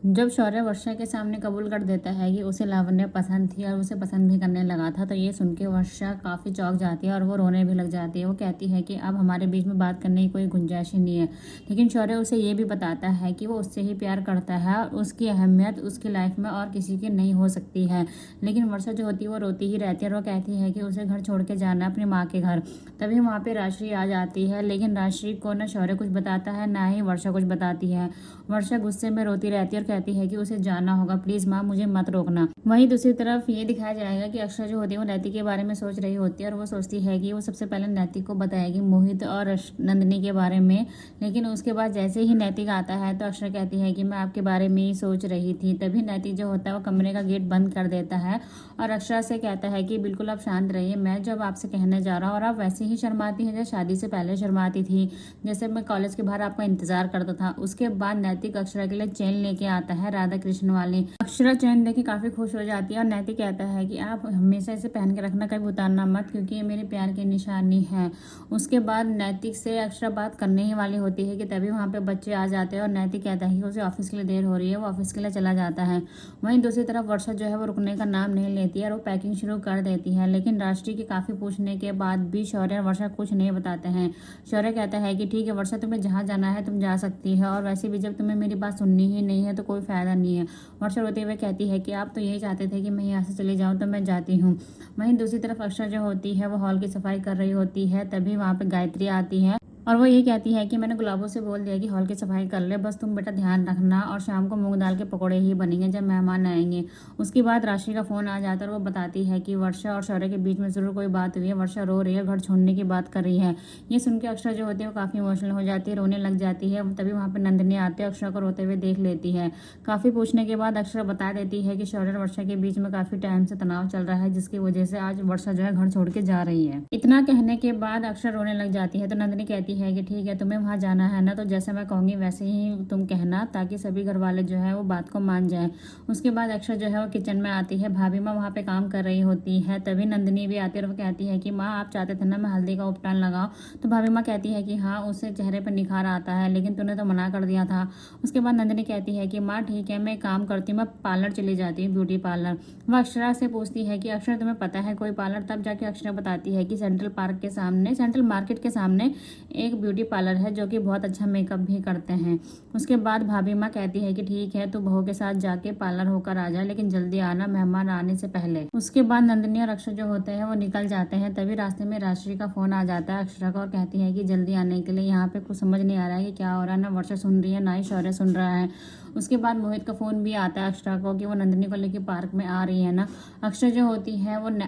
जब शौर्य वर्षा के सामने कबूल कर देता है कि उसे लावण्य पसंद थी और उसे पसंद भी करने लगा था, तो ये सुन के वर्षा काफ़ी चौंक जाती है और वो रोने भी लग जाती है। वो कहती है कि अब हमारे बीच में बात करने की कोई गुंजाइश ही नहीं है। लेकिन शौर्य उसे ये भी बताता है कि वो उससे ही प्यार करता है और उसकी अहमियत उसकी लाइफ में और किसी की नहीं हो सकती है। लेकिन वर्षा जो होती है वो रोती ही रहती है और वो कहती है कि उसे घर छोड़ के जाना है, अपनी माँ के घर। तभी वहाँ पे राशि आ जाती है, लेकिन राशि को ना शौर्य कुछ बताता है ना ही वर्षा कुछ बताती है। वर्षा गुस्से में रोती रहती है और कहती है कि उसे जाना होगा, प्लीज माँ मुझे मत रोकना। वहीं दूसरी तरफ ये दिखाया जाएगा कि अक्षरा जो होती है वो नैतिक के बारे में सोच रही होती है और वो सोचती है कि वो सबसे पहले नैतिक को बताएगी मोहित और नंदिनी के बारे में। लेकिन उसके बाद जैसे ही नैतिक आता है तो अक्षरा कहती है कि मैं आपके बारे में ही सोच रही थी। तभी नैतिक जो होता है वो कमरे का गेट बंद कर देता है और अक्षरा से कहता है कि बिल्कुल आप शांत रहिए, मैं जब आपसे कहने जा रहा हूँ और आप वैसे ही शर्माती हैं जैसे शादी से पहले शर्माती थी, जैसे मैं कॉलेज के बाहर आपका इंतजार करता था। उसके बाद नैतिक अक्षरा के लिए चेन लेके आता है, राधा कृष्ण वाली। अक्षरा चेन देके काफी खुश हो जाती है और नैतिक कहता है कि आप हमेशा इसे पहन के रखना, कभी उतारना मत, क्योंकि ये मेरे प्यार की निशानी है। उसके बाद नैतिक से अक्षरा बात करने ही वाली होती है कि तभी वहाँ पे बच्चे आ जाते हैं और नैतिक कहता है कि उसे ऑफिस के लिए देर हो रही है, वो ऑफिस के लिए चला जाता है। वहीं दूसरी तरफ वर्षा जो है वो रुकने का नाम नहीं लेती है और वो पैकिंग शुरू कर देती है। लेकिन राष्ट्री के काफी पूछने के बाद भी शौर्य और वर्षा कुछ नहीं बताते हैं। शौर्य कहता है कि ठीक है वर्षा, तुम्हें जहाँ जाना है तुम जा सकती है, और वैसे भी जब तुम्हें मेरी बात सुननी ही नहीं है तो कोई फायदा नहीं है। वर्षा रोते हुए कहती है कि आप तो यही चाहते थे कि मैं यहाँ से चली जाऊँ, तो मैं जाती हूँ। वहीं दूसरी तरफ अक्षरा जो होती है वो हॉल की सफाई कर रही होती है। तभी वहाँ पे गायत्री आती है और वो ये कहती है कि मैंने गुलाबों से बोल दिया कि हॉल की सफाई कर ले, बस तुम बेटा ध्यान रखना, और शाम को मूंग दाल के पकौड़े ही बनेंगे जब मेहमान आएंगे। उसके बाद राशि का फोन आ जाता है और वो बताती है कि वर्षा और शौर्य के बीच में जरूर कोई बात हुई है, वर्षा रो रही है, घर छोड़ने की बात कर रही है। ये सुन के अक्षरा जो होती है वो काफी इमोशनल हो जाती है, रोने लग जाती है। तभी वहाँ पे नंदिनी आती है, अक्षरा को रोते हुए देख लेती है। काफी पूछने के बाद अक्षरा बता देती है कि शौर्य और वर्षा के बीच में काफी टाइम से तनाव चल रहा है, जिसकी वजह से आज वर्षा जो है घर छोड़ के जा रही है। इतना कहने के बाद अक्षरा रोने लग जाती है तो नंदिनी कहती है कि ठीक है, तुम्हें वहाँ जाना है ना, तो जैसे मैं कहूँगी वैसे ही तुम कहना, ताकि सभी घर वाले जो है वो बात को मान जाए। उसके बाद अक्षरा जो है वो किचन में आती है, भाभी माँ वहाँ पे काम कर रही होती है। तभी नंदिनी भी आती है और वो कहती है कि माँ आप चाहते थे ना मैं हल्दी का उपटान लगाऊं, तो भाभी माँ कहती है कि हाँ उससे चेहरे पर निखार आता है, लेकिन तूने तो मना कर दिया था। उसके बाद नंदिनी कहती है कि माँ ठीक है, मैं काम करती हूँ, मैं पार्लर चली जाती हूँ, ब्यूटी पार्लर। वह अक्षरा से पूछती है कि अक्षरा तुम्हें पता है कोई पार्लर? तब जाके अक्षरा बताती है कि सेंट्रल पार्क के सामने, सेंट्रल मार्केट के सामने एक ब्यूटी पार्लर है जो कि बहुत अच्छा मेकअप भी करते हैं। उसके बाद भाभी माँ कहती है कि ठीक है तू बहू के साथ जाके पार्लर होकर आ जा, लेकिन जल्दी आना मेहमान आने से पहले। उसके बाद नंदिनी और अक्षरा जो होते हैं वो निकल जाते हैं। तभी रास्ते में राशि का फोन आ जाता है अक्षरा का और कहती है कि जल्दी आने के लिए। यहाँ पे कुछ समझ नहीं आ रहा है कि क्या हो रहा है, ना वर्षा सुन रही है ना ही शौर्य सुन रहा है। उसके बाद मोहित का फोन भी आता है अक्षरा को कि वो नंदिनी को लेकर पार्क में आ रही है ना। अक्षरा जो होती है वो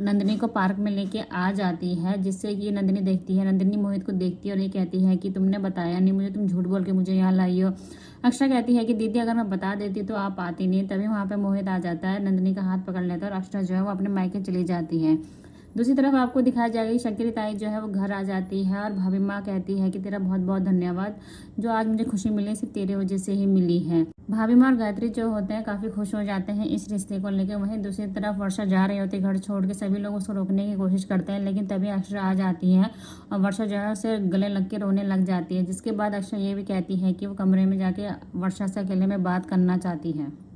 नंदिनी को पार्क में लेके आ जाती है, जिससे कि नंदिनी देखती है, नंदिनी मोहित को देखती है और ये कहती है कि तुमने बताया नहीं मुझे, तुम झूठ बोल के मुझे यहाँ लाई हो। अक्षरा कहती है कि दीदी अगर मैं बता देती तो आप आती नहीं। तभी वहाँ पे मोहित आ जाता है, नंदिनी का हाथ पकड़ लेता है और अक्षरा जो है वो अपने मायके चली जाती है। दूसरी तरफ आपको दिखाया जाएगा कि शंकरी ताई जो है वो घर आ जाती है और भाभी माँ कहती है कि तेरा बहुत बहुत धन्यवाद, जो आज मुझे खुशी मिली सिर्फ तेरे वजह से ही मिली है। भाभी माँ और गायत्री जो होते हैं काफी खुश हो जाते हैं इस रिश्ते को लेकर। वहीं दूसरी तरफ वर्षा जा रही होती है घर छोड़ के, सभी लोग उसको रोकने की कोशिश करते हैं, लेकिन तभी अक्षरा आ जाती है और वर्षा जो है उसे गले लग के रोने लग जाती है। जिसके बाद अक्षरा ये भी कहती है कि वो कमरे में जाके वर्षा से अकेले में बात करना चाहती है।